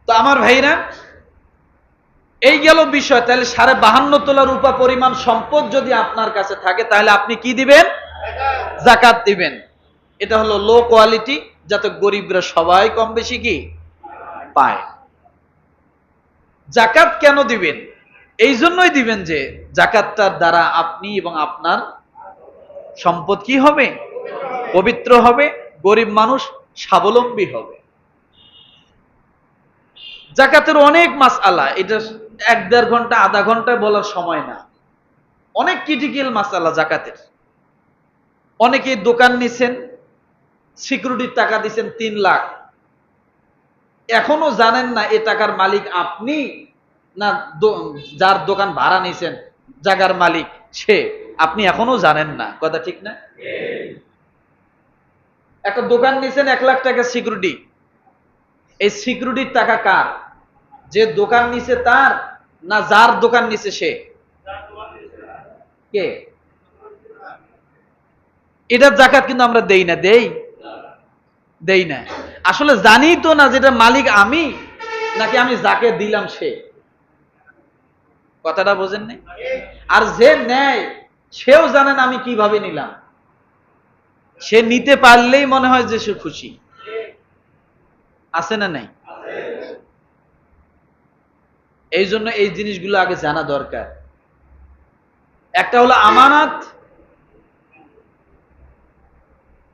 তো আমার ভাইরা, এই গেল বিষয়। তাহলে 52.5 তোলা রূপা পরিমাণ সম্পদ যদি আপনার কাছে থাকে, তাহলে আপনি কি দিবেন? যাকাত দিবেন। এটা হলো লো কোয়ালিটি, যাতে গরিবরা সবাই কম বেশি কি পায়। যাকাত কেন দিবেন? এই জন্যই দিবেন যে যাকাতটার দ্বারা আপনি এবং আপনার সম্পদ কি হবে? পবিত্র হবে, গরিব মানুষ স্বাবলম্বী হবে। যাকাতের অনেক মাসআলা, এটা 1-1.5 ঘন্টা আধা ঘন্টায় বলার সময় না। অনেক ক্রিটিক্যাল মাসআলা যাকাতের। অনেকে দোকান নিছেন, সিকিউরিটির টাকা দিচ্ছেন 3 লাখ, এখনো জানেন না এ টাকার মালিক আপনি না যার দোকান ভাড়া নিছেন, জায়গার মালিক সে, আপনি এখনো জানেন না। কথা ঠিক না? একটা দোকান নিছেন 1 লাখ টাকা সিকিউরিটি, এই সিকিউরিটির টাকা কার? যে দোকান নিছে তার, না যার দোকান নিছে সে? কে? এটার যাকাত কিন্তু আমরা দেই না। দেই না। আসলে জানি তো না যেটা মালিক আমি নাকি আমি যাকে দিলাম সে। কথাটা বোঝেন নাই? আর যে নেয় সেও জানে না আমি কিভাবে নিলাম। সে নিতে পারলেই মনে হয় যে সে খুশি। আছে না নাই? এই জন্য এই জিনিসগুলো আগে জানা দরকার। একটা হলো আমানত,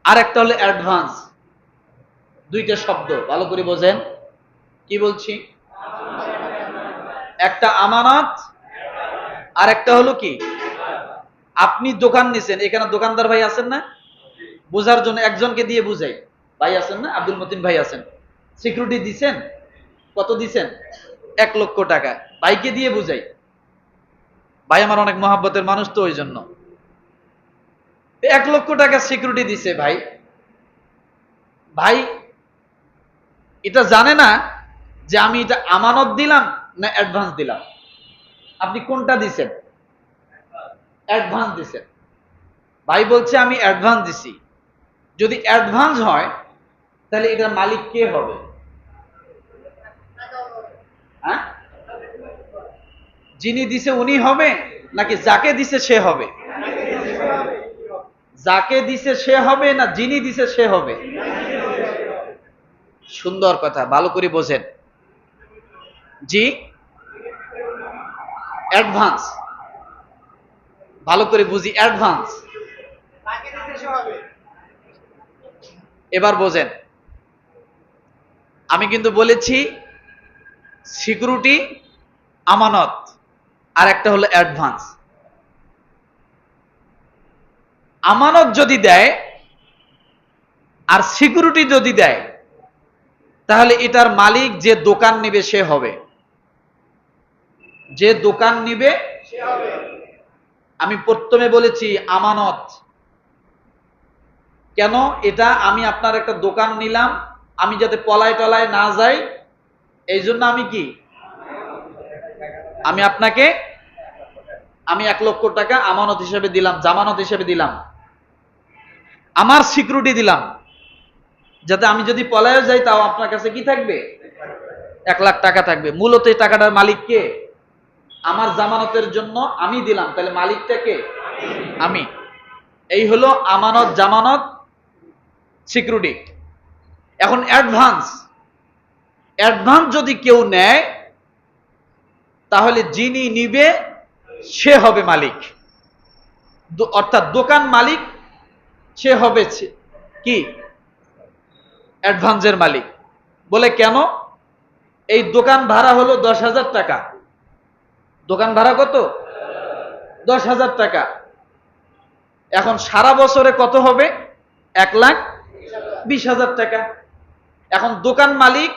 আর একটা হলো অ্যাডভান্স। দুইটা শব্দ ভালো করে বোঝেন কি বলছি। একটা আমানত, আর একটা হলো কি? আপনি দোকান নিছেন, এখানে দোকানদার ভাই আছেন না? বোঝার জন্য একজনকে দিয়ে বুঝাই। ভাই আছেন না? আব্দুল মতিন ভাই আছেন। সিকিউরিটি দিছেন, কত দিছেন? 1 লক্ষ টাকা। ভাইকে দিয়ে বুঝাই। ভাই আমার অনেক মহাব্বতের মানুষ, তো ওই জন্য 1 লক্ষ টাকা সিকিউরিটি দিছে ভাই। ভাই এটা জানে না যে আমি এটা আমানত দিলাম না অ্যাডভান্স দিলাম। আপনি কোনটা দিছেন? অ্যাডভান্স দিছেন। ভাই বলছে আমি অ্যাডভান্স দিছি। যদি অ্যাডভান্স হয় তাহলে এটার মালিক কে হবে? হ্যাঁ? যিনি দিছে উনি হবে, নাকি যাকে দিছে সে হবে? যাকে দিছে সে হবে না যিনি দিছে সে হবে? সুন্দর কথা, ভালো করে বোঝেন। জি, অ্যাডভান্স। ভালো করে বুঝি, অ্যাডভান্স। এবার বোঝেন, আমি কিন্তু বলেছি সিকিউরিটি, আমানত, আর একটা হলো অ্যাডভান্স। আমানত যদি দেয় আর সিকিউরিটি যদি দেয়, তাহলে এটার মালিক যে দোকান নিবে সে হবে। যে দোকান নিবে সে হবে। আমি প্রথমে বলেছি আমানত। কেন? এটা আমি আপনার একটা দোকান নিলাম, আমি যাতে পলায় টলায় না যাই, এই জন্য আমি কি, আমি আপনাকে 1 লক্ষ টাকা আমানত হিসেবে দিলাম, জামানত হিসেবে দিলাম, আমার সিকিউরিটি দিলাম, যাতে আমি যদি পলায় যাই তাও আপনার কাছে কি থাকবে? 1 লাখ টাকা থাকবে। মূলত এই টাকাটার মালিক কে? আমার জামানতের জন্য আমি দিলাম, তাহলে মালিকটা কে? আমি। এই হলো আমানত, জামানত, সিকিউরিটি। এখন অ্যাডভান্স। অ্যাডভান্স যদি কেউ নেয়, তাহলে যিনি নিবে সে হবে মালিক। অর্থাৎ দোকান মালিক সে হবে কি? অ্যাডভান্সের মালিক। বলে কেন? এই দোকান ভাড়া হলো 10,000 টাকা। দোকান ভাড়া কত? 10,000 টাকা। এখন সারা বছরে কত হবে? 1,20,000 টাকা। এখন দোকান মালিক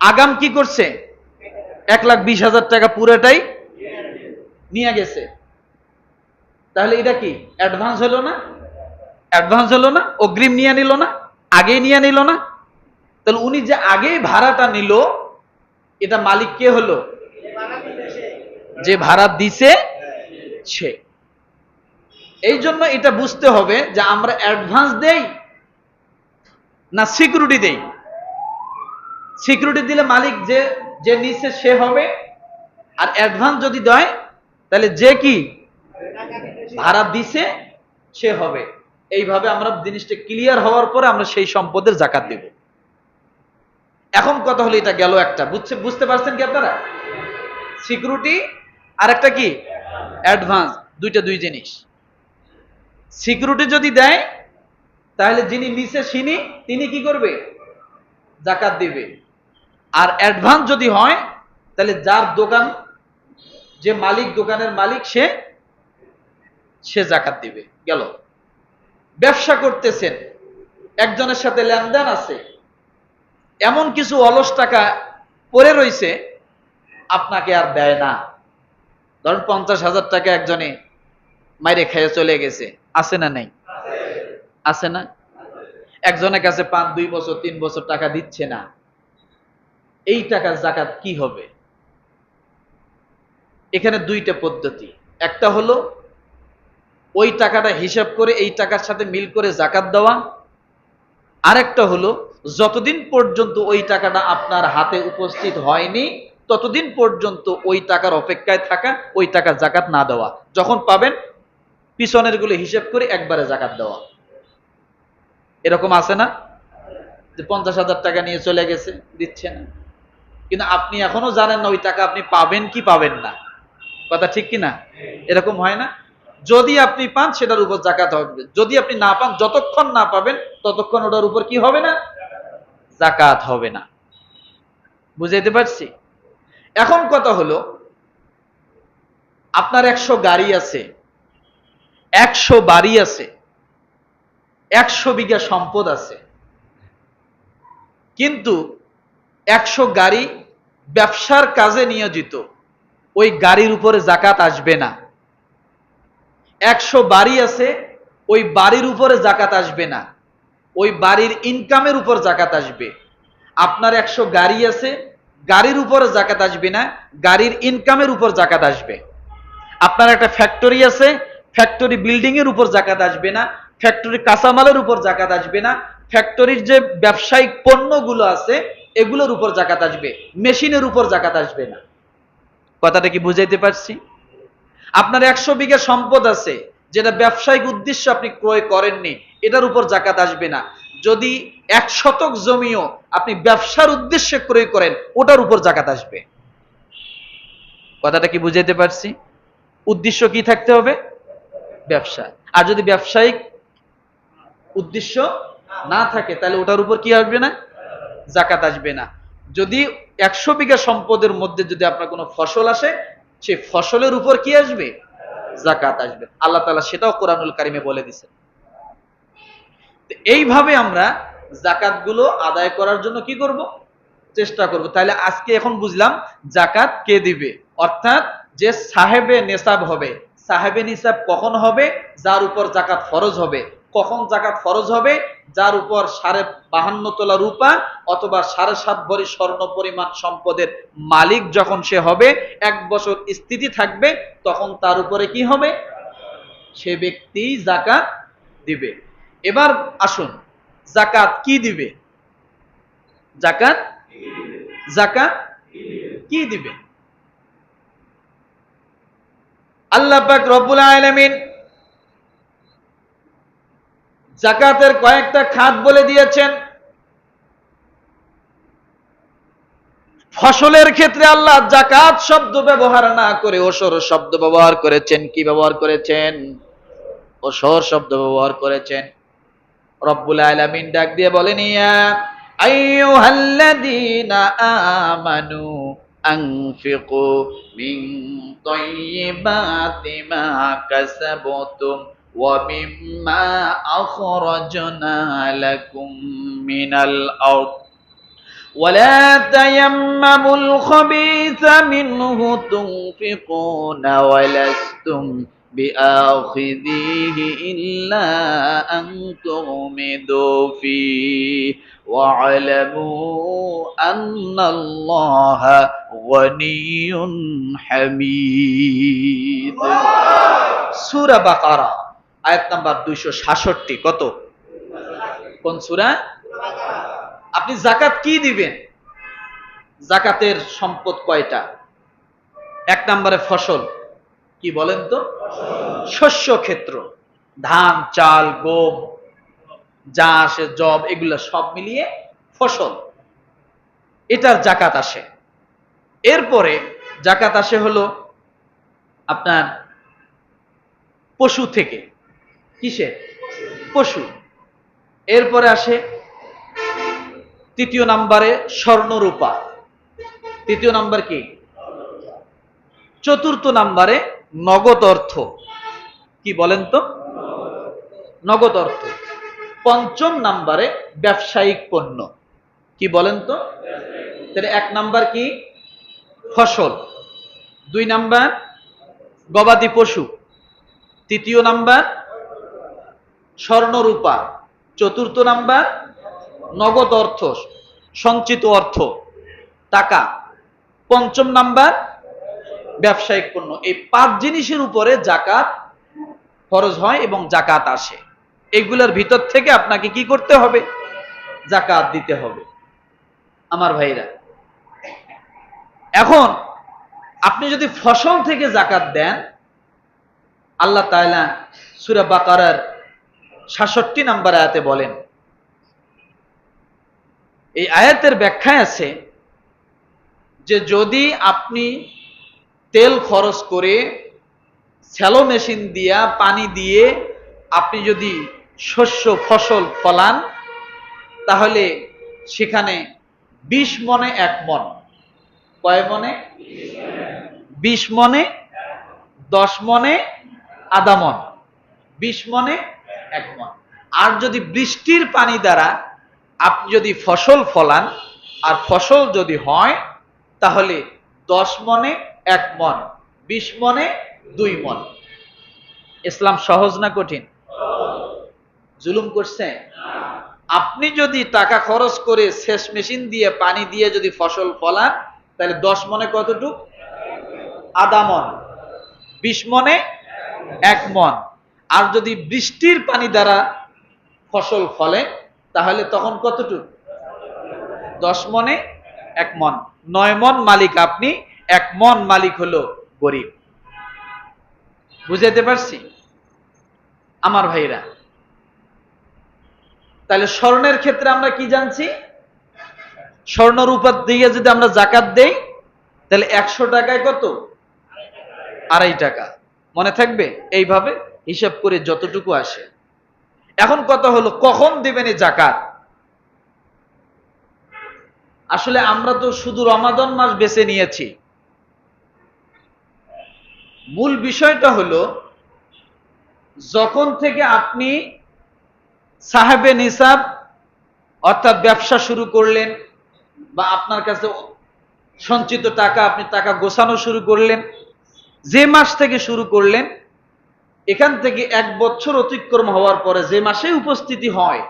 আগাম কি করছে? 1,20,000 টাকা পুরোটাই নিয়ে গেছে। তাহলে এটা কি অ্যাডভান্স হলো না? অ্যাডভান্স হলো না? অগ্রিম নিয়ে নিল না? আগেই নিয়ে নিল না? তাহলে উনি যে আগেই ভাড়াটা নিল, এটা মালিক কে হলো? যে ভাড়া দিছে সে। এই জন্য এটা বুঝতে হবে যে আমরা অ্যাডভান্স দেই না সিকিউরিটি দেই। সিকিউরিটি দিলে মালিক যে যে নিচ্ছে সে হবে, আর অ্যাডভান্স যদি দেয় তাহলে যে কি ভাড়া দিছে সে হবে। এইভাবে আমরা জিনিসটা ক্লিয়ার হওয়ার পরে আমরা সেই সম্পদের জাকাত দেব। এখন কথা হলো, এটা গেল একটা, বুঝতে পারছেন কি আপনারা? সিকিউরিটি আর একটা কি অ্যাডভান্স, দুইটা দুই জিনিস। সিকিউরিটি যদি দেয় তাহলে যিনি নিচে তিনি কি করবে? জাকাত দিবে। আর অ্যাডভান্স যদি হয় তাহলে যার দোকান, যে মালিক, দোকানের মালিক, সে জাকাত দিবে। গেল। ব্যবসা করতেছেন, একজনের সাথে লেনদেন আছে, এমন কিছু অলস টাকা পড়ে রইছে আপনাকে আর দেয় না। ধরুন 50,000 টাকা একজনে মাইরে খেয়ে চলে গেছে, আছে না নাই? আছে না? একজনের কাছে 5, 2 বছর 3 বছর টাকা দিচ্ছে না, এই টাকার জাকাত কি হবে? এখানে দুইটা পদ্ধতি। একটা হলো ওই টাকাটা হিসাব করে এই টাকার সাথে মিল করে জাকাত দেওয়া, আরেকটা হলো যতদিন পর্যন্ত ওই টাকাটা আপনার হাতে উপস্থিত হয়নি ততদিন পর্যন্ত ওই টাকার অপেক্ষায় থাকা, ওই টাকার জাকাত না দেওয়া। যখন পাবেন পিছনের গুলো হিসাব করে একবারে জাকাত দেওয়া। এরকম আছে না যে 50,000 টাকা নিয়ে চলে গেছে, দিচ্ছে না, কিন্তু আপনি এখনো জানেন না ওই টাকা আপনি পাবেন কি পাবেন না। কথা ঠিক কি না? এরকম হয় না? যদি আপনি পান সেটার উপর জাকাত হবে, যদি আপনি না পান, যতক্ষণ না পাবেন ততক্ষণ ওটার উপর কি হবে না? জাকাত হবে না। বুঝাইতে পারছি? এখন কথা হলো, আপনার 100 গাড়ি আছে, 100 বাড়ি আছে, 100 বিঘা সম্পদ আছে, কিন্তু 100 গাড়ি ব্যবসার কাজে নিয়োজিত, ওই গাড়ির উপরে জাকাত আসবে না। 100 বাড়ি আছে, ওই বাড়ির উপরে জাকাত আসবে না, ওই বাড়ির ইনকামের উপর জাকাত আসবে। আপনার 100 গাড়ি আছে, গাড়ির উপরে জাকাত আসবে না, গাড়ির ইনকামের উপর জাকাত আসবে। আপনার একটা ফ্যাক্টরি আছে, ফ্যাক্টরি বিল্ডিং এর উপর জাকাত আসবে না, ফ্যাক্টরি কাঁচামালের উপর জাকাত আসবে না, ফ্যাক্টরির যে ব্যবসায়িক পণ্যগুলো আছে এগুলোর উপর জাকাত আসবে, মেশিনের উপর জাকাত আসবে না। কথাটা কি বুঝাইতে পারছি? আপনার 100 বিঘা সম্পদ আছে, যেটা ব্যবসায়িক উদ্দেশ্যে আপনি ক্রয় করেননি, এটার উপর জাকাত আসবে না। যদি 1 শতক জমিও আপনি ব্যবসার উদ্দেশ্যে ক্রয় করেন, ওটার উপর জাকাত আসবে। কথাটা কি বুঝাইতে পারছি? উদ্দেশ্য কি থাকতে হবে? ব্যবসা। আর যদি ব্যবসায়িক উদ্দেশ্য না থাকে তাহলে ওটার উপর কি আসবে না? জাকাত আসবে না। যদি 100 বিঘা সম্পদের মধ্যে যদি আপনার কোনো ফসল আসে, সেই ফসলের উপর কি আসবে? জাকাত আসবে। আল্লাহ তাআলা সেটাও কোরআনুল কারিমে বলে দিয়েছেন। এইভাবে আমরা জাকাতগুলো আদায় করার জন্য কি করব? চেষ্টা করব। তাহলে আজকে এখন বুঝলাম জাকাত কে দিবে, অর্থাৎ যে সাহেবে নেসাব হবে। সাহেবে নিসাব কখন হবে? যার উপর জাকাত ফরজ হবে। কখন জাকাত ফরজ হবে? যার উপর 52.5 তোলা রূপা অথবা 7.5 ভরি স্বর্ণ পরিমাণ সম্পদের মালিক যখন সে হবে, 1 বছর স্থিতি থাকবে, তখন তার উপরে কি হবে? সে ব্যক্তি জাকাত দিবে। এবার আসুন, জাকাত কি দিবে? জাকাত জাকাত কি দিবে? আল্লাহ পাক রব্বুল আলামিন জাকাতের কয়েকটা খাত বলে দিয়েছেন। ফসলের ক্ষেত্রে আল্লাহ জাকাত শব্দ ব্যবহার না করে ওসর শব্দ ব্যবহার করেছেন। কি ব্যবহার করেছেন? ওসর শব্দ ব্যবহার করেছেন। রব্বুল আলামিন ডাক দিয়ে বলেন, ইয়া আইয়ুহাল্লাযীনা আমানু আনফিকু মিন তাইয়্যিবাতি মা কাসাবতুম ওয়া মিম্মা আখরাজনা লাকুম মিনাল আরদ ولا تيمموا الخبيث منه تنفقون ولستم بآخذيه إلا أن تغمضوا فيه واعلموا أن الله غني حميد। সূরা বাকারা আয়াত নাম্বার 266। কত? কোন সূরা? আপনি জাকাত কি দিবেন? জাকাতের সম্পদ কয়টা? এক নম্বরে ফসল। কি বলেন তো? শস্য ক্ষেত্র, ধান, চাল, গম, যা আসে, জব, এগুলা সব মিলিয়ে ফসল, এটার জাকাত আসে। এরপরে জাকাত আসে হলো আপনার পশু থেকে। কিসে? পশু। এরপরে আসে তৃতীয় নাম্বারে স্বর্ণরূপা। তৃতীয় নাম্বার কি? চতুর্থ নাম্বারে নগদ অর্থ। কি বলেন তো? নগদ অর্থ। পঞ্চম নাম্বারে ব্যবসায়িক পণ্য। কি বলেন তো? তাহলে এক নাম্বার কি? ফসল। দুই নাম্বার গবাদি পশু। তৃতীয় নাম্বার স্বর্ণরূপা। চতুর্থ নাম্বার নগদ অর্থ, সঞ্চিত অর্থ, টাকা। পঞ্চম নাম্বার ব্যবসায়িক পণ্য। এই 5 জিনিসের উপরে জাকাত ফরজ হয় এবং জাকাত আসে। এগুলোর ভিতর থেকে আপনাকে কি করতে হবে? জাকাত দিতে হবে। আমার ভাইরা, এখন আপনি যদি ফসল থেকে জাকাত দেন, আল্লাহ তাআলা সূরা বাকারার ৬৭ নম্বর আয়াতে বলেন, এই আয়াতের ব্যাখ্যায় আছে যে যদি আপনি তেল খরচ করে স্যালো মেশিন দিয়া পানি দিয়ে আপনি যদি শস্য ফসল ফলান, তাহলে সেখানে 20 মণে 1 মণ। কয় মণে? 20 মণে, 10 মণে আধা মণ, 20 মণে 1 মণ। আর যদি বৃষ্টির পানি দ্বারা আপনি যদি ফসল ফলান আর ফসল যদি হয়, তাহলে 10 মণে 1 মণ, 20 মণে 2 মণ। ইসলাম সহজ না কঠিন? জুলুম করছে? আপনি যদি টাকা খরচ করে সেচ মেশিন দিয়ে পানি দিয়ে যদি ফসল ফলান, তাহলে 10 মণে কতটুক? আধা মণ। 20 মণে 1 মণ। আর যদি বৃষ্টির পানি দ্বারা ফসল ফলে, তাহলে তখন কতটুক? 10 মণে 1 মণ। 9 মণ মালিক আপনি, 1 মণ মালিক হলো গরিব। বুঝাইতে পারছি? আমার ভাইরা, তাহলে স্বর্ণের ক্ষেত্রে আমরা কি জানছি? স্বর্ণরূপার দিয়ে যদি আমরা জাকাত দেই, তাহলে 100 টাকায় কত? 2.5 টাকা। মনে থাকবে? এইভাবে হিসাব করে যতটুকু আসে। এখন কথা হলো, কখন দিবেন এই জাকাত? আসলে আমরা তো শুধু রমাদান মাস বেছে নিয়েছি। মূল বিষয়টা হলো, যখন থেকে আপনি সাহেবে নিসাব অর্থাৎ ব্যবসা শুরু করলেন, বা আপনার কাছে সঞ্চিত টাকা, আপনি টাকা গোছানো শুরু করলেন, যে মাস থেকে শুরু করলেন, এখান থেকে 1 বছর অতিক্রম হওয়ার পরে যে মাসেই উপস্থিতি হয়,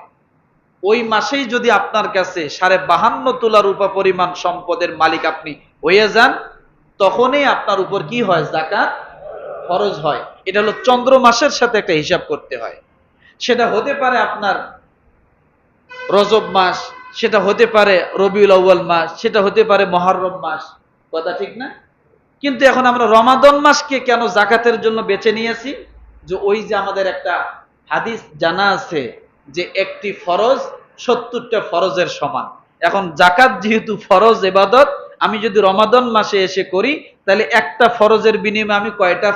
ওই মাসেই যদি আপনার কাছে 52.5 তোলা রূপা পরিমাণ সম্পদের মালিক আপনি হয়ে যান, তখনই আপনার উপর কি হয়? জাকাত ফরজ হয়। এটা হলো চন্দ্র মাসের সাথে একটা হিসাব করতে হয়। সেটা হতে পারে আপনার রজব মাস, সেটা হতে পারে রবিউল আউয়াল মাস, সেটা হতে পারে মুহররম মাস। কথা ঠিক না? কিন্তু এখন আমরা রমাদান মাসকে কেন জাকাতের জন্য বেছে নিয়েছি? যে ওই যে আমাদের একটা হাদিস জানা আছে যে একটি ফরজ 70টা ফরজের সমান। এখন জাকাত যেহেতু ফরজ ইবাদত, আমি যদি রমাদান মাসে এসে করি, তাহলে একটা ফরজের বিনিময়ে আমি কয়টা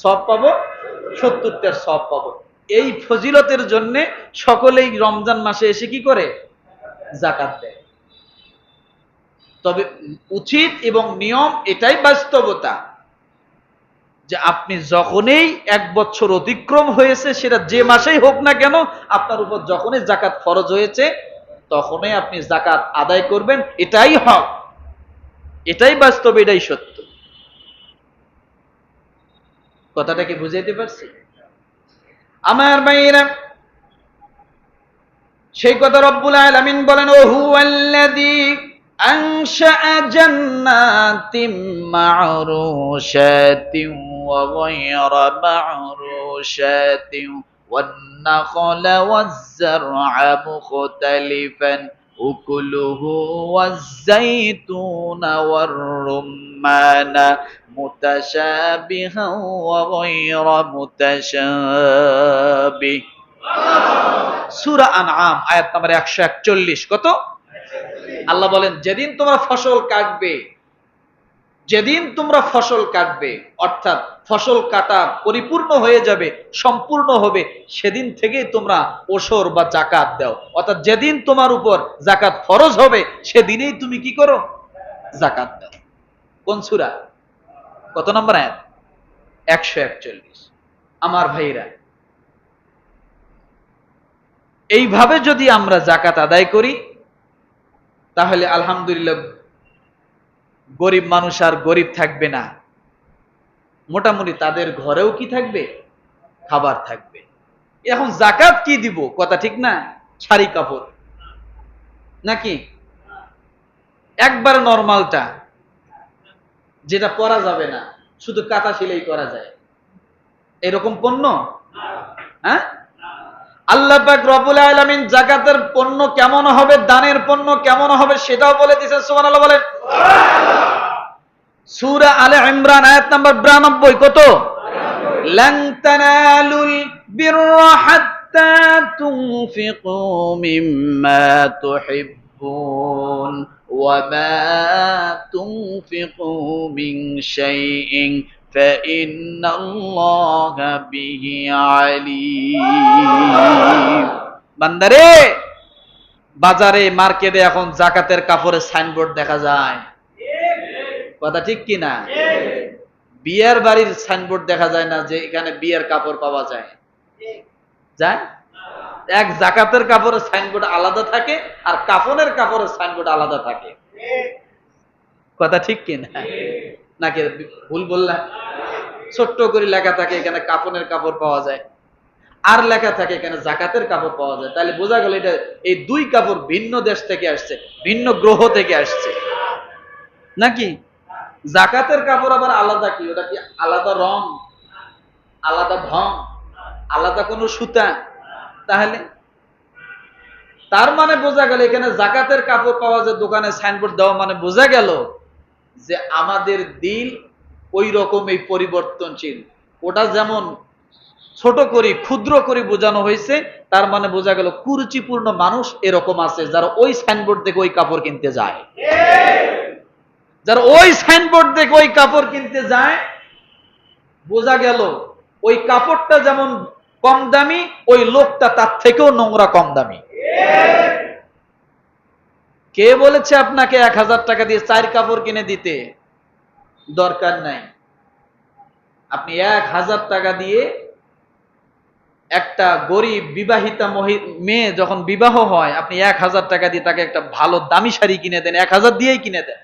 সওয়াব পাবো? 70টার সওয়াব পাবো। এই ফজিলতের জন্য সকলেই রমজান মাসে এসে কি করে? জাকাত দেয়। তবে উচিত এবং নিয়ম এটাই, বাস্তবতা, যে আপনি যখনই 1 বছর অতিক্রম হয়েছে, সেটা যে মাসেই হোক না কেন, আপনার উপর যখনই জাকাত ফরজ হয়েছে, তখনই আপনি জাকাত আদায় করবেন। এটাই হক, এটাই বাস্তব, এটাই সত্য। কথাটা কি বুঝাইতে পারছি? আমার ভাইরা, সেই কথা রব্বুল আলামিন বলেন, ও হুয়াল্লাযী আনশাআ জান্নাতিম মা'রুশাতিন ওয়া গায়রা মা'রুশাতিন ওয়ান নাখলা ওয়াজ-জার'a মুখতালিফান উকুলুহু ওয়াজ-যাইতুনা ওয়ার-রুম্মানা মুতাশাবিহান ওয়া গায়রা মুতাশাবিহ। সূরা আনআম আয়াত নম্বর 141। কত? আল্লাহ বলেন যেদিন তোমরা ফসল কাটবে, যেদিন তোমরা ফসল কাটবে, অর্থাৎ ফসল কাটা পরিপূর্ণ হয়ে যাবে, সম্পূর্ণ হবে, সেদিন থেকেই তোমরা ওশর বা যাকাত দাও। অর্থাৎ যেদিন তোমার উপর যাকাত ফরজ হবে সেদিনেই তুমি কি করো? যাকাত দাও। কোন সূরা? কত নম্বর আয়াত? 141। আমার ভাইরা, এইভাবে যদি আমরা যাকাত আদায় করি তাহলে আলহামদুলিল্লাহ গরিব মানুষ আর গরিব থাকবে না, মোটামুটি তাদের ঘরেও কি থাকবে? খাবার থাকবে। এখন যাকাত কি দিব? কথা ঠিক না? শাড়ি কাপড় নাকি একবার নরমালটা, যেটা পরা যাবে না, শুধু কাটা সেলাই করা যায়, এরকম পণ্য? হ্যাঁ, আল্লাহ পাক রব্বুল আলামিন যাকাতের পণ্য কেমন হবে, দানের পণ্য কেমন হবে সেটাও বলে দিয়েছেন। সুবহানাল্লাহ বলেন। সূরা আলে ইমরান আয়াত নাম্বার 92। কত? লান তানালুল বিররা হাত্তা তুনফিকু মিম্মা তুহিব্বুন ওয়া মা তুনফিকু মিন শাইইন ফাইন্নাল্লাহা বিহি আলীম। বান্দারে, বাজারে মার্কেটে এখন যাকাতের কাপড়ের সাইনবোর্ড দেখা যায়, কথা ঠিক কি না? বিয়ের বাড়ির সাইনবোর্ড দেখা যায় না যে এখানে বিয়ের কাপড় পাওয়া যায়? যায়? এক যাকাতের কাপড়ের সাইনবোর্ড আলাদা থাকে আর কাফনের কাপড়ের সাইনবোর্ড আলাদা থাকে, কথা ঠিক কি না? নাকি ভুল বললাম? ছোট্ট করে লেখা থাকে এখানে কাফনের কাপড় পাওয়া যায়, আর লেখা থাকে এখানে যাকাতের কাপড় পাওয়া যায়। তাহলে বোঝা গেল এটা এই দুই কাপড় ভিন্ন দেশ থেকে আসছে, ভিন্ন গ্রহ থেকে আসছে নাকি? যাকাতের কাপড় আবার আলাদা কি? ওটা কি আলাদা রং, আলাদা ঢং, আলাদা কোনো সুতা? তাহলে তার মানে বোঝা গেল এখানে যাকাতের কাপড় পাওয়া যায় দোকানে সাইনবোর্ড দেওয়া, মানে বোঝা গেল যে আমাদের দিল ওই রকমই পরিবর্তনশীল। ওটা যেমন ছোট করে ক্ষুদ্র করে বোঝানো হয়েছে, তার মানে বোঝা গেল কুরুচিপূর্ণ মানুষ এরকম আছে যারা ওই সাইনবোর্ড দেখে ওই কাপড় কিনতে যায়। যারা ওই সাইনবোর্ড দেখে ওই কাপড় কিনতে যায়, বোঝা গেল ওই কাপড়টা যেমন কম দামি, ওই লোকটা তার থেকেও নোংরা কম দামি। কে বলেছে আপনাকে 1000 টাকা দিয়ে 4 কাপড় কিনে দিতে? দরকার নাই। আপনি 1000 টাকা দিয়ে একটা গরিব বিবাহিতা মেয়ে যখন বিবাহ হয়, আপনি 1000 টাকা দিয়ে তাকে একটা ভালো দামি শাড়ি কিনে দেন, 1000 দিয়েই কিনে দেন।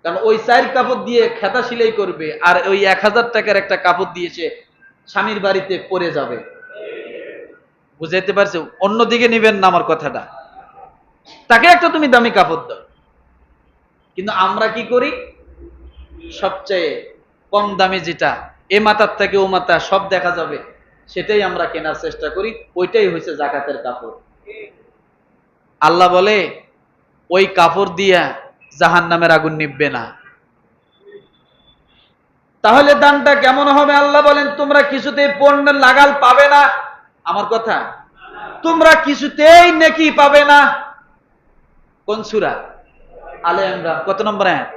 কারণ ওই 4 কাপড় দিয়ে খেতা সেলাই করবে, আর ওই 1000 টাকার একটা কাপড় দিয়ে সে স্বামীর বাড়িতে পরে যাবে। বুঝাইতে পারছো? অন্যদিকে নিবেন না আমার কথাটা। তাকে একটা তুমি দামি কাপড় দাও। কিন্তু আমরা কি করি? সবচেয়ে কম দামি যেটা, এ মাথার থেকে ও মাথা সব দেখা যাবে, সেটাই আমরা কেনার চেষ্টা করি। ওইটাই হয়েছে যাকাতের কাপড়। আল্লাহ বলে ওই কাপড় দিয়া জাহান্নামের আগুন নিভবে না। তাহলে দানটা কেমন হবে? আল্লাহ বলেন তোমরা কিছুতেই পণ্যের লাগাল পাবে না। আমার কথা, তোমরা কিছুতেই নেকি পাবে না। কোন সূরা? আলে ইমরান। কত নম্বর আয়াত?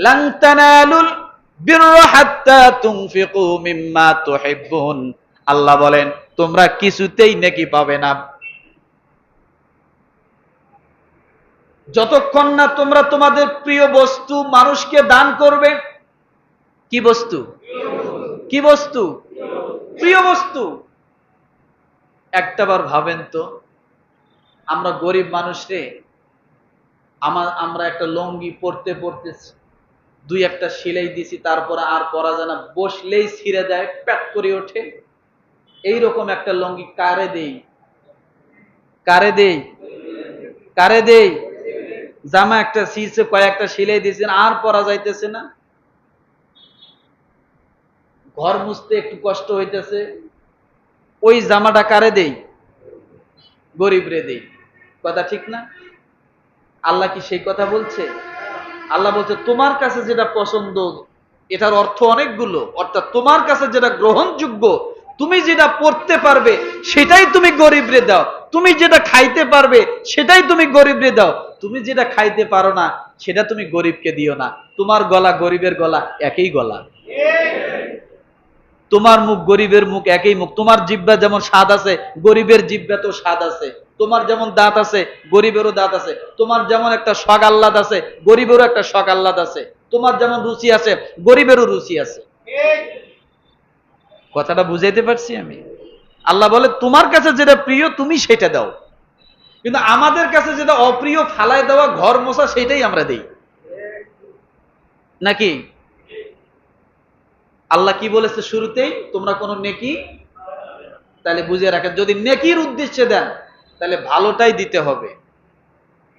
লান তানালুল বিররা হাত্তা তুনফিকু মিম্মা তুহিব্বুন। আল্লাহ বলেন তোমরা কিছুতেই নেকি পাবে না যতক্ষণ না তোমরা তোমাদের প্রিয় বস্তু মানুষকে দান করবে। কি বস্তু? কি বস্তু? প্রিয় বস্তু। একটাবার ভাবেন তো, আমরা গরিব মানুষরে আমরা একটা লুঙ্গি পরতে পরতে দুই একটা সেলাই দিছি, তারপর আর পরা যায় না, বসলেই ছিঁড়ে যায়, প্যাট করে ওঠে। এইরকম একটা লুঙ্গি কারে দেই? কারে দেই? কারে দেই? জামা একটা ছিঁড়ছে, কয়েকটা সেলাই দিয়েছেন, আর পরা যাইতেছে না, ঘর মুছতে একটু কষ্ট হইতেছে, ওই জামাটা কারে দেই? গরিব রে দেই। কথা ঠিক না? আল্লাহ কি সেই কথা বলছে? আল্লাহ বলছে তোমার কাছে যেটা পছন্দ, এটার অর্থ অনেকগুলো, অর্থাৎ তোমার কাছে যেটা গ্রহণযোগ্য, তুমি যেটা পড়তে পারবে সেটাই তুমি গরিবরে দাও, তুমি যেটা খাইতে পারবে সেটাই তুমি গরিবরে দাও, তুমি যেটা খাইতে পারো না সেটা তুমি গরিবকে দিও না। তোমার গলা গরিবের গলা একই গলা, তোমার মুখ গরিবের মুখ একই মুখ, তোমার জিহ্বা যেমন স্বাদ আছে গরিবের জিহ্বা তো স্বাদ আছে, তোমার যেমন দাঁত আছে গরিবেরও দাঁত আছে, তোমার যেমন একটা শখ আহ্লাদ আছে গরিবেরও একটা শখ আহ্লাদ আছে, তোমার যেমন রুচি আছে গরিবেরও রুচি আছে। কথাটা বুঝাইতে পারছি আমি? আল্লাহ বলে তোমার কাছে যেটা প্রিয় তুমি সেটা দাও, কিন্তু আমাদের কাছে যেটা অপ্রিয় ফালায় দেওয়া ঘর মোছা সেটাই আমরা দেই নাকি? আল্লাহ কি বলেছে শুরুতেই? তোমরা কোন নেকি, তাহলে বুঝে রাখেন যদি নেকির উদ্দেশ্যে দেন তাহলে ভালোটাই দিতে হবে।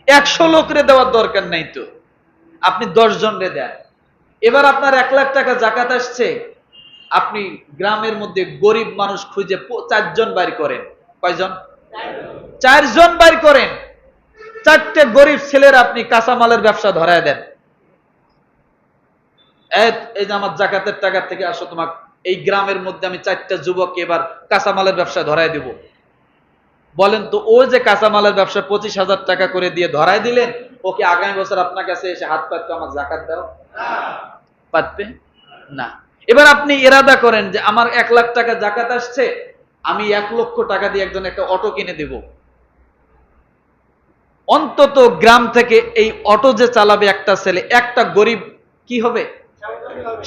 100 লোকরে দেওয়ার দরকার নাই তো, আপনি 10 জনরে দেন। এবার আপনার 1 লাখ টাকা জাকাত আসছে, আপনি গ্রামের মধ্যে গরিব মানুষ খুঁজে 4 জন বাইর করেন। কয়জন? 4 জন বাইর করেন। 4টে গরিব ছেলের আপনি কাঁচামালের ব্যবসা ধরায় দেন। এই যে আমার জাকাতের টাকা থেকে আসো, তোমার এই গ্রামের মধ্যে আমি 4টা যুবককে এবার কাঁচামালের ব্যবসা ধরায় দেব। বলেন তো, ও যে কাঁচামালের ব্যবসা 25,000 টাকা করে দিয়ে ধরায় দিলেন, ওকে আগামী বছর আপনার কাছে এসে হাত পাতবে আমার জাকাত দাও? পাতবে না। এবার আপনি ইরাদা করেন যে আমার 1 লাখ টাকা জাকাত আসছে, আমি 1 লক্ষ টাকা দিয়ে একজন একটা অটো কিনে দেব। অন্তত গ্রাম থেকে এই অটো যে চালাবে একটা ছেলে, একটা গরিব কি হবে?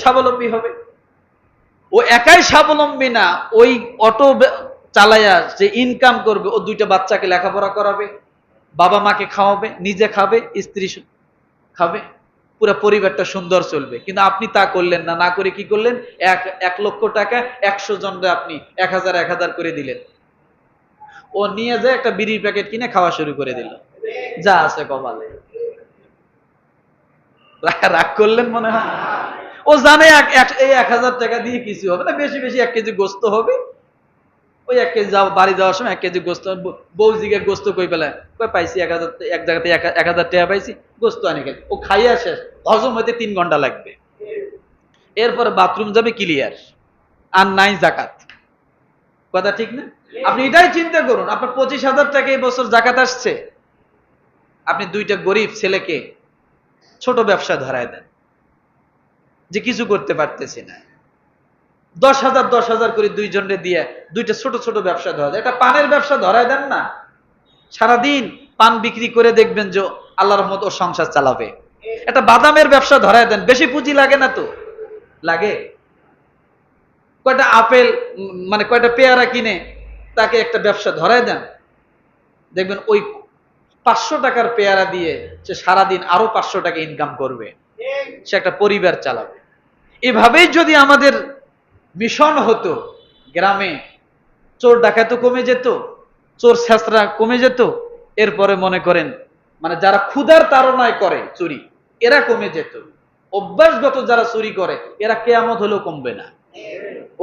স্বাবলম্বী হবে। ও একাই স্বাবলম্বী না, ওই অটো চালায়া যে ইনকাম করবে, ও 2টা বাচ্চাকে লেখাপড়া করাবে, বাবা মাকে খাওয়াবে, নিজে খাবে, স্ত্রী খাবে, পুরো পরিবারটা সুন্দর চলবে। কিন্তু আপনি তা করলেন না, না করে কি করলেন? 1 লক্ষ টাকা 100 জনরে আপনি 1000 করে দিলেন। ও নিয়ে যায় একটা বিড়ির প্যাকেট কিনে খাওয়া শুরু করে দিল, যা আছে কপালে। রাগ করলেন মনে হয়? ও জানে এই 1000 টাকা দিয়ে কিছু হবে না, বেশি বেশি 1 কেজি গোস্ত হবে। ওই 1 কেজি বাড়ি যাওয়ার সময় 1 কেজি গোস্ত, বউ জিগে গোস্ত কই পেলে, কই পাইছি 1000, এক জায়গাতে 1000 টাকা পাইছি, গোস্ত আনি খেলে। ও খাইয়া শেষ, হজম হইতে 3 ঘন্টা লাগবে। এরপরে বাথরুম যাবে ক্লিয়ার, আর নাই জাকাত। কথা ঠিক না? আপনি এটাই চিন্তা করুন, আপনার 25,000 টাকা এই বছর জাকাত আসছে, আপনি 2টা গরিব ছেলেকে ছোট ব্যবসা ধরায় দেন যে কিছু করতে পারতেছি না, 10,000 করে 2 জনরে দিয়ে 2টা ছোট ছোট ব্যবসা ধরা যায়। একটা পানের ব্যবসা ধরায় দেন না, সারাদিন পান বিক্রি করে দেখবেন যে আল্লাহর রহমতে ও সংসার চালাবে। একটা বাদামের ব্যবসা ধরায় দেন, বেশি পুঁজি লাগে না তো? লাগে। কয়টা আপেল মানে কয়টা পেয়ারা কিনে তাকে একটা ব্যবসা ধরায় দেন, দেখবেন ওই 500 টাকার পেয়ারা দিয়ে সে সারাদিন আরো 500 টাকা ইনকাম করবে, সে একটা পরিবার চালাবে। এভাবেই যদি আমাদের মিশন হতো, গ্রামে চোর ডাকাতও কমে যেত, চোর ছেঁচড়া কমে যেত, এরপরে মনে করেন মানে যারা ক্ষুধার তাড়নায় করে চুরি, এরা কমে যেত। অভ্যাসগত যারা চুরি করে এরা কেয়ামত হলেও কমবে না।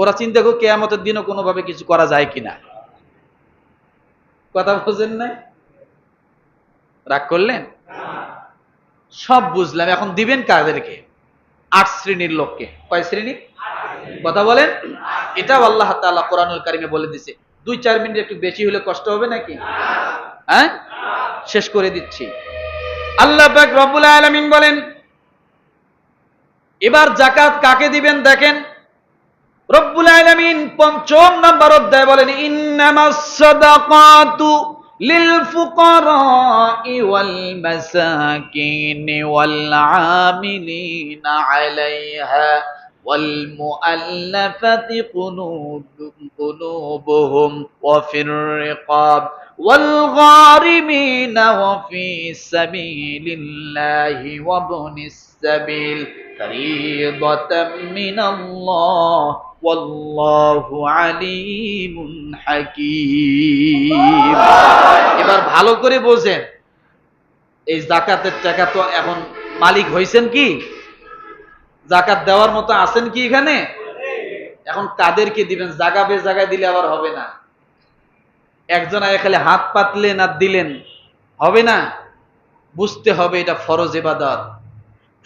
ওরা চিন্তা করে কেয়ামতের দিনও কোনোভাবে কিছু করা যায় কিনা। কথা বোঝেন না? রাগ করলেন? সব বুঝলাম, এখন দিবেন কাদেরকে? 8 শ্রেণীর লোককে। কয় শ্রেণী? কথা বলেন। এটাও আল্লাহ তাআলা কোরআনুল কারিমে বলে দিয়েছে। 2-4 মিনিট একটু বেশি হলে কষ্ট হবে নাকি? হ্যাঁ, শেষ করে দিচ্ছি। আল্লাহ পাক রব্বুল আলামিন বলেন, এবার যাকাত কাকে দিবেন দেখেন। রব্বুল আলামিন 5 নম্বর অধ্যায় বলেন, ইন্নামাস সাদাকাতু লিল ফুকারাই ওয়াল মাসাকিনি ওয়াল আমিলিনা আলাইহা ওয়াল মুআল্লাফাতি কুলুবুহুম ওয়া ফির রিকাব ওয়াল গারিমিনা ওয়া ফি সাবিলিল্লাহি ওয়া ইবনিস সাবিল ফরিদাতাম মিনাল্লাহ ওয়াল্লাহু আলিমুন হাকীম। এবার ভালো করে বোঝেন, এই যাকাতের টাকা তো এখন মালিক হইছেন কি? যাকাত দেওয়ার মতো আছেন কি এখানে? এখন কাদেরকে দিবেন? জায়গা বে জায়গায় দিলে আবার হবে না। একজন আয় খালি হাত পাতলেন আর দিলেন, হবে না, বুঝতে হবে এটা ফরজ ইবাদত।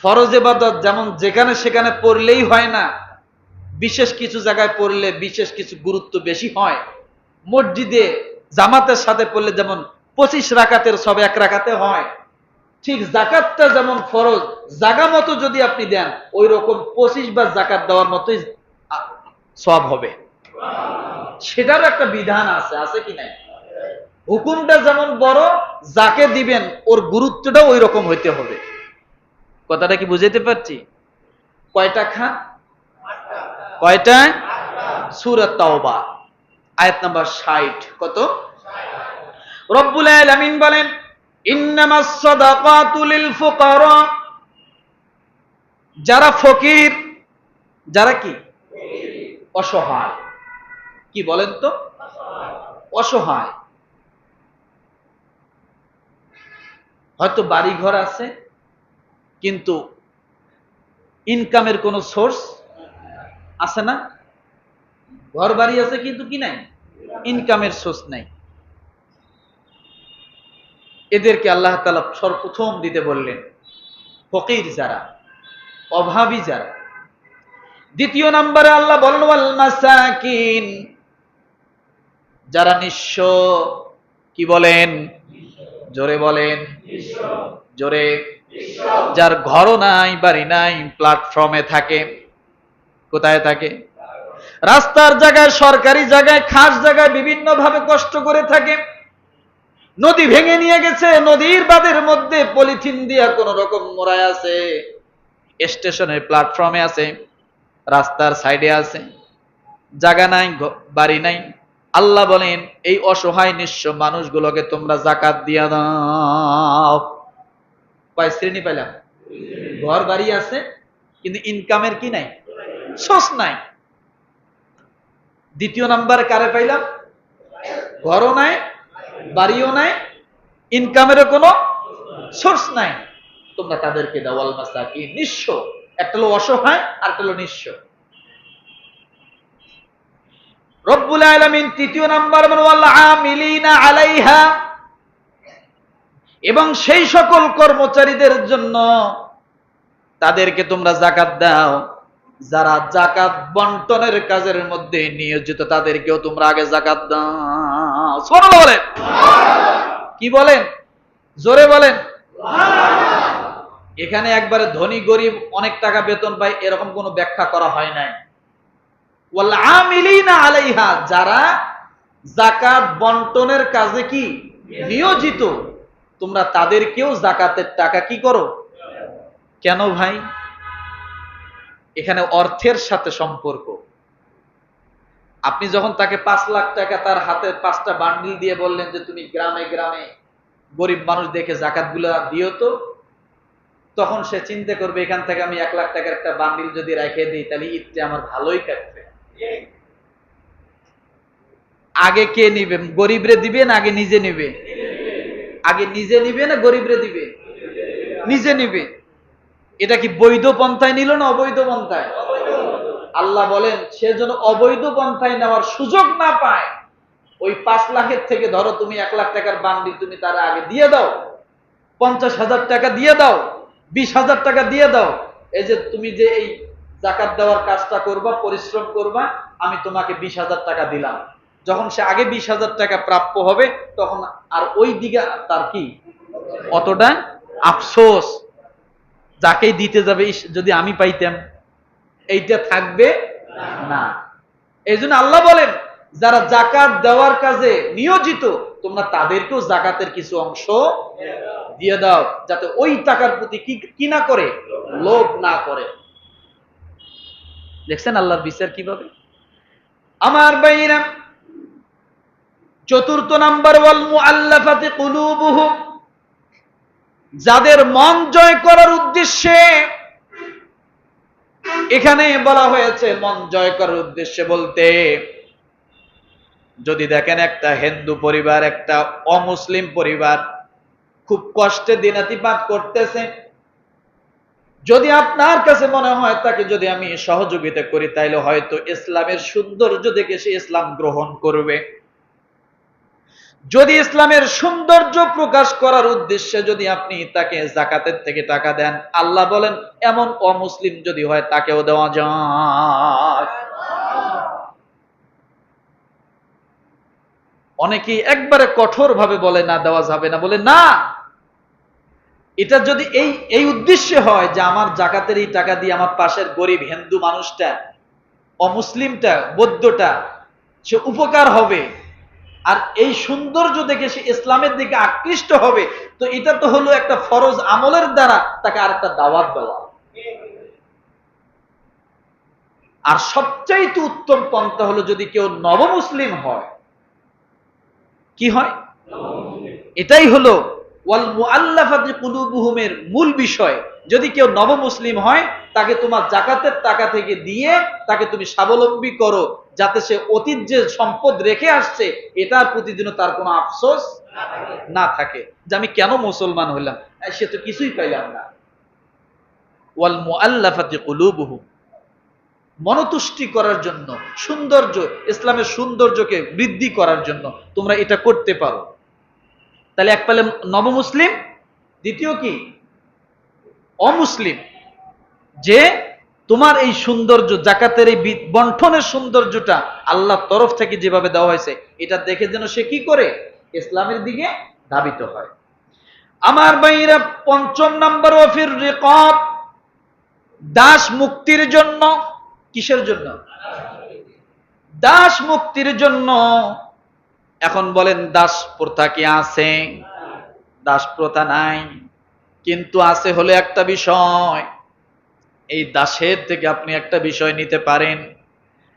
ফরজ ইবাদত যেমন যেখানে সেখানে পড়লেই হয় না, বিশেষ কিছু জায়গায় পড়লে বিশেষ কিছু গুরুত্ব বেশি হয়। মসজিদে জামাতের সাথে পড়লে যেমন 25 রাকাতের সব এক রাকাতে হয়, ঠিক জাকাতটা যেমন ফরজ, জাগা মতো যদি আপনি দেন ওই রকম 25 বার জাকাত দেওয়ার মতোই সওয়াব হবে। সেটারও একটা বিধান আছে, আছে কি নাই? হুকুমটা যেমন বড়, যাকে দিবেন ওর গুরুত্বটাও ওই রকম হইতে হবে। কথাটা কি বুঝাইতে পারছি? কয়টা খান? কয়টা? সূরা তাওবা আয়াত নাম্বার 60। কত? রব্বুল আলামিন বলেন, ইন্নামাস সাদাকাতু লিল ফুকারা, যারা ফকির, যারা কি অসহায়। কি বলেন তো? অসহায়। হয়তো বাড়ি ঘর আছে কিন্তু ইনকামের কোন সোর্স আছে না? ঘর বাড়ি আছে কিন্তু কি নাই? ইনকামের সোর্স নাই। এদেরকে আল্লাহ তাআলা সর্বপ্রথম দিতে বললেন, ফকির যারা, অভাবী যারা। দ্বিতীয় নম্বরে আল্লাহ বলেন ওয়াল মাসাকিন, যারা নিঃস্ব। কি বলেন? জোরে বলেন, জোরে। যার ঘরও নাই, বাড়ি নাই, প্ল্যাটফর্মে থাকে। কোথায় থাকে? রাস্তার জায়গায়, সরকারি জায়গায়, খাস জায়গায় বিভিন্ন ভাবে কষ্ট করে থাকে। নদী ভেঙে নিয়ে গেছে, নদীর বাঁধের মধ্যে পলিথিন দিয়া কোন রকম মোড়ায় আছে, স্টেশনের প্ল্যাটফর্মে আছে, রাস্তার সাইডে আছে, জায়গা নাই, বাড়ি নাই। আল্লাহ বলেন এই অসহায় নিঃস্ব মানুষগুলোকে তোমরা যাকাত দিয়া দাও। কয় শ্রেণী পেলাম? ঘর বাড়ি আছে কিন্তু ইনকামের কি নাই? সোর্স নাই। দ্বিতীয় নাম্বার কারে পাইলাম? ঘরও নাই, বাড়িও নাই, ইনকামেরও কোনো সোর্স নাই। তোমরা তাদেরকে দাও। ওয়াল মাসাকিন, নিঃস্ব। একটা হলো অসহায় আর একটা হলো নিঃস্ব। রব্বুল আলামিন তৃতীয় নাম্বার বলেন ওয়াল আমিলিনা আলাইহা, এবং সেই সকল কর্মচারীদের জন্য তাদেরকে তোমরা যাকাত দাও যারা যাকাত বন্টনের কাজের মধ্যে নিয়োজিত, তাদেরকেও তোমরা আগে যাকাত দাও। সুবহানাল্লাহ বলেন। কি বলেন? জোরে বলেন। এখানে একবারে ধনী গরিব অনেক টাকা বেতন পায় এরকম কোনো ব্যাখ্যা করা হয় নাই। ওয়াল আমিলিনা আলাইহা, যারা যাকাত বন্টনের কাজে কি নিয়োজিত, তোমরা তাদেরকেও যাকাতের টাকা কি করো। কেন ভাই? এখানে অর্থের সাথে সম্পর্ক। আপনি যখন তাকে 5 লাখ টাকা তার হাতে 5টা বান্ডিল দিয়ে বললেন যে তুমি গ্রামে গ্রামে গরিব মানুষ দেখে যাকাতগুলা দিও তো, তখন সে চিন্তা করবে এখান থেকে আমি 1 লাখ টাকার একটা বান্ডিল যদি রেখে দিই তাহলে ঈদটা আমার ভালোই কাটবে। আগে কে নিবে? গরিবরে দিবে না আগে নিজে নিবে? আগে নিজে নিবে না গরিবরে দিবে? নিজে নিবে। এটা কি বৈধ পন্থায় নিল না অবৈধ পন্থায়? আল্লাহ বলেন সে যেন অবৈধ পন্থায় নেওয়ার সুযোগ না পায়। ওই 5 লাখের থেকে ধরো তুমি 1 লাখ টাকার বান্ডিল তুমি তার আগে দিয়ে দাও, 50,000 টাকা দিয়ে দাও, 20,000 টাকা দিয়ে দাও। এই যে তুমি যে এই যাকাত দেওয়ার কাজটা করবা, পরিশ্রম করবা, আমি তোমাকে 20,000 টাকা দিলাম। যখন সে আগে 20,000 টাকা প্রাপ্য হবে তখন আর ওই দিকে তার কি অতটা আফসোস, যাকেই দিতে যাবে যদি আমি পাইতাম, এইটা থাকবে না। এই জন্য আল্লাহ বলেন যারা যাকাত দেওয়ার কাজে নিয়োজিত তোমরা তাদেরকেও যাকাতের কিছু অংশ দিয়ে দাও, যাতে ওই টাকার প্রতি কি না করে, লোভ না করে। দেখছেন আল্লাহর বিচার কিভাবে? আমার ভাইরা, চতুর্থ নাম্বার ওয়াল মুআল্লাফাতি কুলুবুহুম, যাদের মন জয় করার উদ্দেশ্যে। এখানে বলা হয়েছে মন জয় করার উদ্দেশ্যে বলতে, যদি দেখেন একটা হিন্দু পরিবার, একটা অমুসলিম পরিবার খুব কষ্টে দিনাতিপাত করতেছে, যদি আপনার কাছে মনে হয় তাকে যদি আমি সহযোগিতা করি তাইলে হয়তো ইসলামের সৌন্দর্য দেখে সে ইসলাম গ্রহণ করবে। যদি ইসলামের সৌন্দর্য প্রকাশ করার উদ্দেশ্যে যদি আপনি তাকে যাকাতের থেকে টাকা দেন, আল্লাহ বলেন এমন অমুসলিম যদি হয় তাকেও দেওয়া যায়। অনেকেই একবারে কঠোর ভাবে বলে না দেওয়া যাবে না, বলে না, এটা যদি এই উদ্দেশ্যে হয় যে আমার যাকাতের এই টাকা দিয়ে আমার পাশের গরিব হিন্দু মানুষটা, অমুসলিমটা, বৌদ্ধটা সে উপকার হবে, আর এই সৌন্দর্য দেখে সে ইসলামের দিকে আকৃষ্ট হবে, তো এটা তো হলো একটা ফরজ আমলের দ্বারা তাকে আরেকটা দাওয়াত দেওয়া। আর সবচাইতে উত্তম পন্থা হলো যদি কেউ নবমুসলিম হয়। কি হয়? এটাই হলো ওয়াল মুআল্লাফাতি কুলুবুহুমের মূল বিষয়। যদি কেউ নবমুসলিম হয়, তাকে তোমার যাকাতের টাকা থেকে দিয়ে তাকে তুমি স্বাবলম্বী করো, যাতে সে অতীত যে সম্পদ রেখে আসছে এটার প্রতি যেন তার কোনো আফসোস না থাকে যে আমি কেন মুসলমান হইলাম, সে তো কিছুই পাইলাম না। ওয়াল মুআল্লাফাতি কুলুবুহুম, মনতুষ্টি করার জন্য, সৌন্দর্য, ইসলামের সৌন্দর্যকে বৃদ্ধি করার জন্য তোমরা এটা করতে পারো। তাহলে এক পেলে নবমুসলিম, দ্বিতীয় কি অমুসলিম, যে তোমার এই সৌন্দর্য, যাকাতের এই বন্টনের সৌন্দর্যটা আল্লাহর তরফ থেকে যেভাবে দেওয়া হয়েছে এটা দেখে যেন সে কি করে ইসলামের দিকে ধাবিত হয়। আমার ভাইরা, পঞ্চম নাম্বার ওয়াফির রিকাব, দাস মুক্তির জন্য। কিসের জন্য? দাস মুক্তির জন্য। এখন বলেন দাস প্রথা কি আছে? দাস প্রথা নাই, কিন্তু আছে হলে একটা বিষয়। এই দাসের থেকে আপনি একটা বিষয় নিতে পারেন।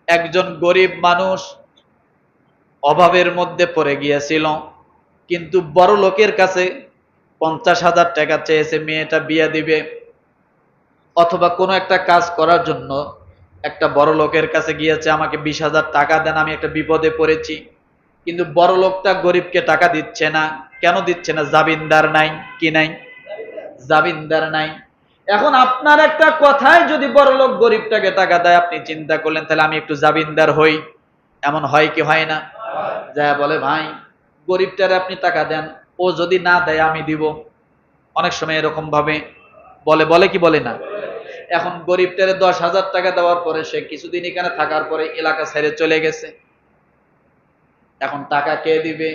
একজন গরিব মানুষ অভাবের মধ্যে পড়ে গিয়েছিল, কিন্তু বড় লোকের কাছে 50,000 টাকা চেয়েছে মেয়েটা বিয়ে দিবে, অথবা কোনো একটা কাজ করার জন্য একটা বড় লোকের কাছে গিয়েছে, আমাকে 20,000 টাকা দেন, আমি একটা বিপদে পড়েছি। কিন্তু বড় লোকটা গরিবকে টাকা দিচ্ছে না। কেন দিচ্ছে না? জামিনদার নাই। কি নাই? জামিনদার নাই। এখন আপনার একটা কথায় যদি বড় লোক গরিবটাকে টাকা দেয়, আপনি চিন্তা করলেন তাহলে আমি একটু জামিনদার হই। এমন হয় কি হয় না? যা বলে ভাই গরিবটারে আপনি টাকা দেন, ও যদি না দেয় আমি দিব। অনেক সময় এরকম ভাবে বলে, বলে কি বলে না? এখন গরিবটারে 10,000 টাকা দেওয়ার পরে সে কিছুদিন এখানে থাকার পরে এলাকা ছেড়ে চলে গেছে। এখন টাকা কে দিবে?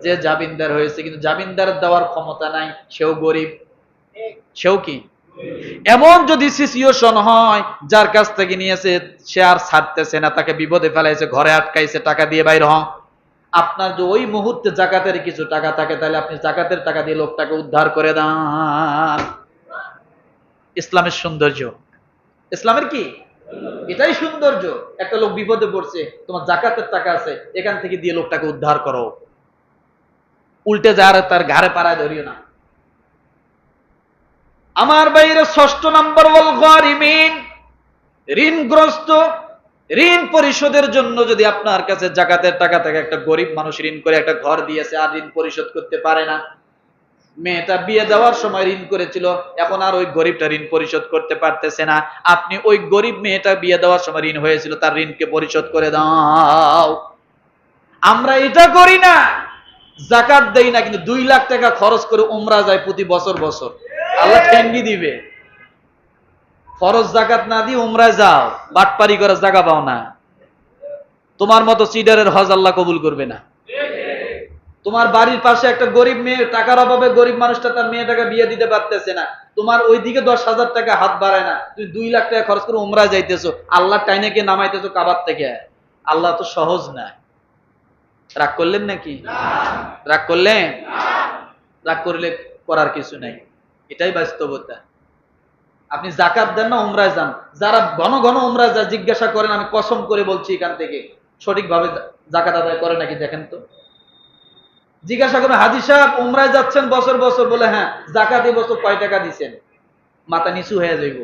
যে জামিনদার হয়েছে, কিন্তু জামিনদার দেওয়ার ক্ষমতা নাই, সেও গরিব। সেও কি? এমন যদি সিচুয়েশন হয় যার কাছ থেকে নিয়েছে সে আর ছাড়তেছে না, তাকে বিপদে ফেলাইছে, ঘরে আটকাইছে, টাকা দিয়ে বাইর হন, আপনার যে ওই মুহূর্তে জাকাতের কিছু টাকা থাকে, তাহলে আপনি জাকাতের টাকা দিয়ে লোকটাকে উদ্ধার করে দেন। ইসলামের সৌন্দর্য। ইসলামের কি? এটাই সৌন্দর্য। একটা লোক বিপদে পড়ছে, তোমার জাকাতের টাকা আছে, এখান থেকে দিয়ে লোকটাকে উদ্ধার করো। উল্টে যার তার ঘাড়ে পাড়ায় ধরিও না। আমার বাইরে ষষ্ঠ নাম্বার, ওয়াল গারিমিন, ঋণগ্রস্ত। ঋণ পরিশোধের জন্য যদি আপনার কাছে জাকাতের টাকা থাকে, একটা গরিব মানুষ ঋণ করে একটা ঘর দিয়েছে, আর ঋণ পরিশোধ করতে পারে না, মেয়েটা বিয়ে দেওয়ার সময় ঋণ করেছিল, এখন আর ওই গরিবটা ঋণ পরিশোধ করতে পারতেছে না, আপনি ওই গরিব মেয়েটা বিয়ে দেওয়ার সময় ঋণ হয়েছিল তার ঋণকে পরিশোধ করে দাও। আমরা এটা করি না, জাকাত দেই না, কিন্তু 2 লাখ টাকা খরচ করে উমরা যায় প্রতি বছর বছর। আল্লাহ ঠেঙ্গি দিবে। ফরজ জাকাত না দিয়ে উমরায় যাও, বাটপারি করার জায়গা পাও না। তোমার মতো চিডারের হজ আল্লাহ কবুল করবে না। তোমার বাড়ির পাশে একটা গরিব মেয়ে, টাকার অভাবে গরিব মানুষটা তার মেয়েটাকে বিয়ে দিতে পারতেছে না, তোমার ওইদিকে 10,000 টাকা হাত বাড়ায় না, তুমি 2 লাখ টাকা খরচ করে উমরা যাইতেছো, আল্লাহ টাইনেকে নামাইতেছো কাবার থেকে। আল্লাহ তো সহজ না। রাগ করলেন নাকি? রাগ করলেন? রাগ করলে করার কিছু নাই, এটাই বাস্তবতা। আপনি জাকাত দেন না, উমরায় যান। যারা ঘন ঘন উমরায় যায় জিজ্ঞাসা করেন, আমি কসম করে বলছি এখান থেকে, সঠিকভাবে জাকাত আদায় করে নাকি দেখেন তো। জিজ্ঞাসা করেন, হাজী সাহেব উমরায় যাচ্ছেন বছর বছর, বলে হ্যাঁ, জাকাত এই বছর কয় টাকা দিচ্ছেন? মাথা নিচু হয়ে যাইব।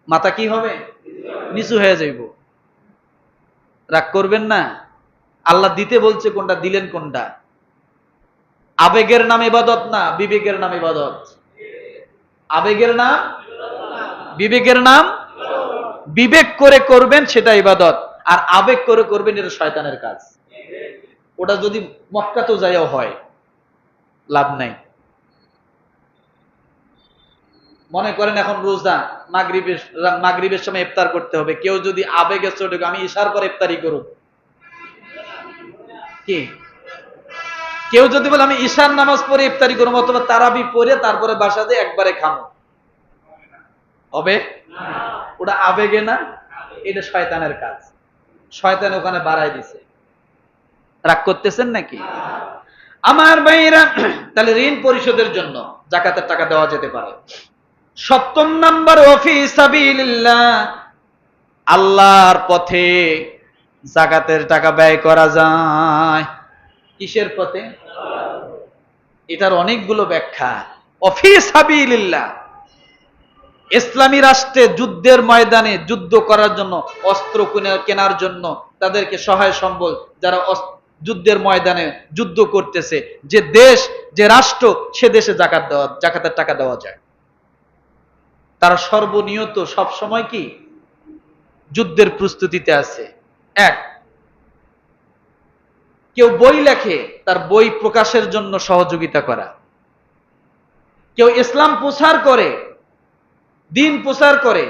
মাথা কি হবে? নিচু হয়ে যাইব। রাগ করবেন না। আল্লাহ দিতে বলছে কোনটা, দিলেন কোনটা। আবেগের নাম ইবাদত না, বিবেকের নাম ইবাদত। আবেগের নাম, বিবেকের নাম। বিবেক করে করবেন সেটা ইবাদত, আর আবেগ করে করবেন এটা শয়তানের কাজ। ওটা যদি মক্কাতেও যাইও হয়, লাভ নাই। মনে করেন এখন রোজা, মাগরিবের সময় ইফতার করতে হবে, কেউ যদি আবেগে চটে আমি ইশার পর ইফতারি করব, কি? কেউ যদি বলে আমি ঈশার নামাজ পড়ে ইফতারি করবো অথবা তারাবি পড়ে তারপরে বাসাতে একবারে খাবো, হবে? ওটা আবেগে না, এটা শয়তানের কাজ। শয়তান ওখানে বাড়াই দিছে। রাগ করতেছেন নাকি আমার ভাইরা? তাহলে ঋণ পরিশোধের জন্য জাকাতের টাকা দেওয়া যেতে পারে। ৭ম নাম্বার, ওয়াফি সাবিলিল্লাহ, আল্লাহর পথে জাকাতের টাকা ব্যয় করা যায়। কিসের পথে? এটার অনেকগুলো ব্যাখ্যা। ওয়াফি সাবিলিল্লাহ, ইসলামী রাষ্ট্রে যুদ্ধের ময়দানে যুদ্ধ করার জন্য, অস্ত্র কেনার জন্য তাদেরকে সহায় সম্বল, যারা যুদ্ধের ময়দানে যুদ্ধ করতেছে, যে দেশ যে রাষ্ট্র, সে দেশে জাকাতের টাকা দেওয়া যায়। তারা সর্বনিয়ত সব সময় কি যুদ্ধের প্রস্তুতিতে আছে। এক, কেউ বই লেখে, তার বই প্রকাশের জন্য সহযোগিতা করা। কেউ ইসলাম প্রচার করে, দিন প্রচার করে,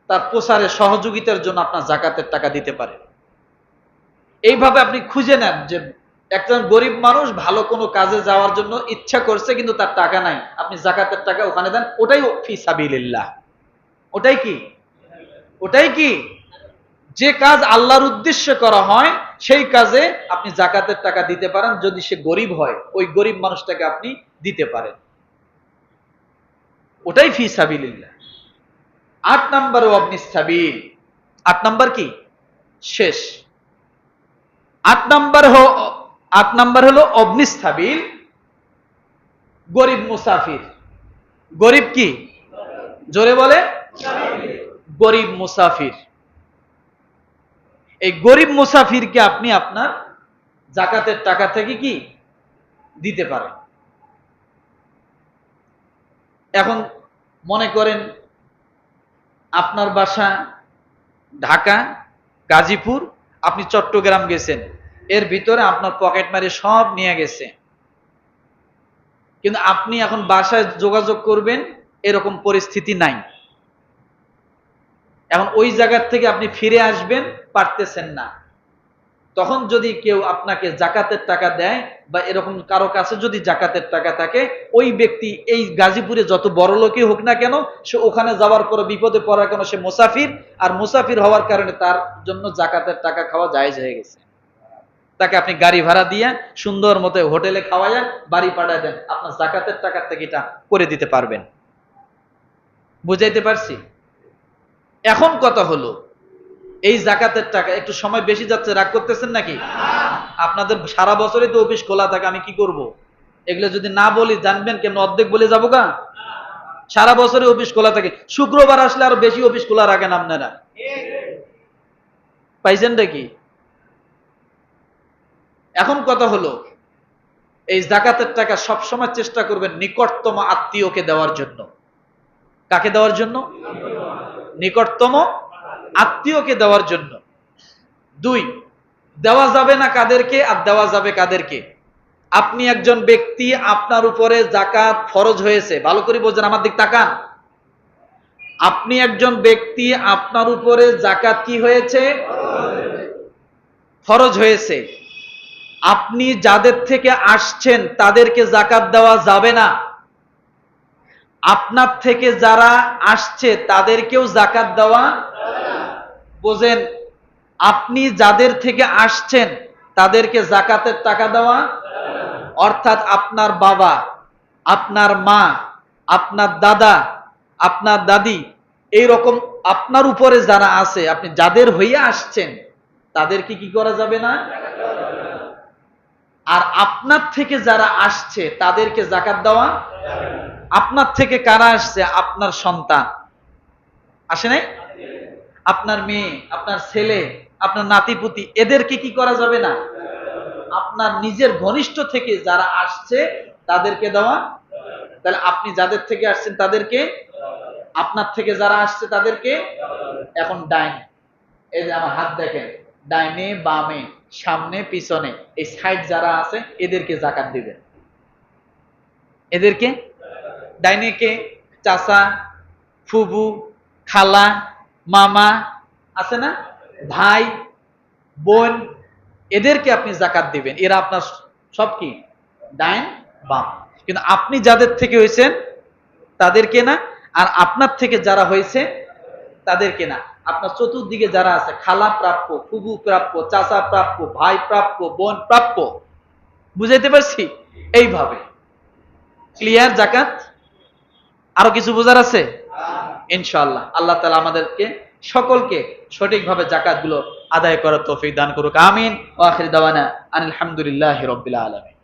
তার প্রচারে সহযোগিতার জন্য আপনার জাকাতের টাকা দিতে পারে। এইভাবে আপনি খুঁজে নেন যে একজন গরিব মানুষ ভালো কোনো কাজে যাওয়ার জন্য ইচ্ছা করছে কিন্তু তার টাকা নাই, আপনি জাকাতের টাকা ওখানে দেন, ওটাই ফি সাবিলিল্লাহ। ওটাই কি? ওটাই কি? যে কাজ আল্লাহর উদ্দেশ্যে করা হয় সেই কাজে আপনি জাকাতের টাকা দিতে পারেন। যদি সে গরিব হয়, ওই গরিব মানুষটাকে আপনি দিতে পারেন, ওটাই ফি সাবিলিল্লাহ। ৮ নাম্বার ওয়াবনিস সাবিল। ৮ নাম্বার কি? শেষ। ৮ নাম্বার হলো অবনিস সাবিল, গরিব মুসাফির। গরিব কি? জোরে বলে। গরিব মুসাফির। এই গরিব মুসাফিরকে আপনি আপনার জাকাতের টাকা থেকে কি দিতে পারেন। এখন মনে করেন আপনার বাসা ঢাকা, গাজীপুর, আপনি চট্টগ্রাম গেছেন, এর ভিতরে আপনার পকেট মারি সব নিয়ে গেছে, কিন্তু আপনি এখন বাসায় যোগাযোগ করবেন এরকম পরিস্থিতি নাই। এখন ওই জায়গার থেকে আপনি ফিরে আসবেন, পারতেছেন না। তখন যদি কেউ আপনাকে জাকাতের টাকা দেয় বা এরকম কারো কাছে যদি জাকাতের টাকা থাকে, ওই ব্যক্তি এই গাজীপুরে যত বড় লোকই হোক না কেন, সে ওখানে যাওয়ার পরে বিপদে পড়ার কেন, সে মুসাফির, আর মুসাফির হওয়ার কারণে তার জন্য জাকাতের টাকা খাওয়া জায়েজ হয়ে গেছে। তাকে আপনি গাড়ি ভাড়া দিয়ে সুন্দর মতো হোটেলে খাওয়াইয়া বাড়ি পাঠায় দেন, আপনার জাকাতের টাকার থেকে এটা করে দিতে পারবেন। বুঝাইতে পারছি? এখন কথা হলো, এই জাকাতের টাকা একটু সময় বেশি যাচ্ছে, রাগ করতেছেন নাকি? আপনাদের সারা বছরই তো অফিস খোলা থাকে, আমি কি করব? এগুলো যদি না বলি জানবেন কেমন, অর্ধেক বলে যাবো গা। সারা বছরে অফিস খোলা থাকে, শুক্রবার আসলে আরো বেশি অফিস খোলা রাখেন আপনারা। পাইছেন নাকি? এখন কথা হলো, এই জাকাতের টাকা সবসময় চেষ্টা করবেন নিকটতম আত্মীয়কে দেওয়ার জন্য। কাকে দেওয়ার জন্য? নিকটতম আত্মীয়কে দেওয়ার জন্য। ২, দেওয়া যাবে না কাদেরকে আর দেওয়া যাবে কাদেরকে? আপনি একজন ব্যক্তি, আপনার উপরে জাকাত ফরজ হয়েছে, ভালো করে বোঝেন, আমার দিক তাকান। আপনি একজন ব্যক্তি, আপনার উপরে জাকাত কি হয়েছে? ফরজ হয়েছে। আপনি যাদের থেকে আসছেন তাদেরকে জাকাত দেওয়া যাবে না। আপনার থেকে যারা আসছে তাদেরকেও জাকাত দেওয়া, বোঝেন, আপনি যাদের থেকে আসছেন তাদেরকে জাকাতের টাকা দেওয়া, অর্থাৎ আপনার বাবা, আপনার মা, আপনার দাদা, আপনার দাদি, এই রকম আপনার উপরে যারা আছে, আপনি যাদের হইয়া আসছেন তাদেরকে কি করা যাবে না। আর আপনার থেকে যারা আসছে তাদেরকে জাকাত দেওয়া। আপনার থেকে কারা আসছে? আপনার সন্তান আসে নাই, আপনার মেয়ে, আপনার ছেলে, আপনার নাতিপুতি, এদেরকে কি করা যাবে না। আপনার নিজের ঘনিষ্ঠ থেকে যারা আসছে তাদেরকে দেওয়া। তাহলে আপনি যাদের থেকে আসছেন তাদেরকে, আপনার থেকে যারা আসছে তাদেরকে। এখন ডাইন, এই যে আমার হাত দেখেন, ডাইনে বামে সামনে পিছনে এই সাইড যারা আছে এদেরকে জাকাত দিবেন। এদেরকে, ডাইনে কে? চাচা, ফুবু, খালা, মামা আছে না, ভাই, বোন, এদেরকে আপনি জাকাত দিবেন। এরা আপনার সব কি? ডাইন বাম। কিন্তু আপনি যাদের থেকে হয়েছেন তাদেরকে না, আর আপনার থেকে যারা হয়েছে তাদেরকে না। আপনার চতুর্দিকে যারা আছে, খালা প্রাপ্য, ফুবু প্রাপ্য, চাচা প্রাপ্য, ভাই প্রাপ্য, বোন প্রাপ্য। বুঝাইতে পারছি? এইভাবে ক্লিয়ার? জাকাত আরো কিছু বোঝার আছে? ইনশাআল্লাহ আল্লাহ তাআলা আমাদেরকে সকলকে সঠিকভাবে জাকাত গুলো আদায় করার তৌফিক দান করুক। আমিন। ওয়া আখির দাওয়ানা আনিল হামদুলিল্লাহি রাব্বিল আলামিন।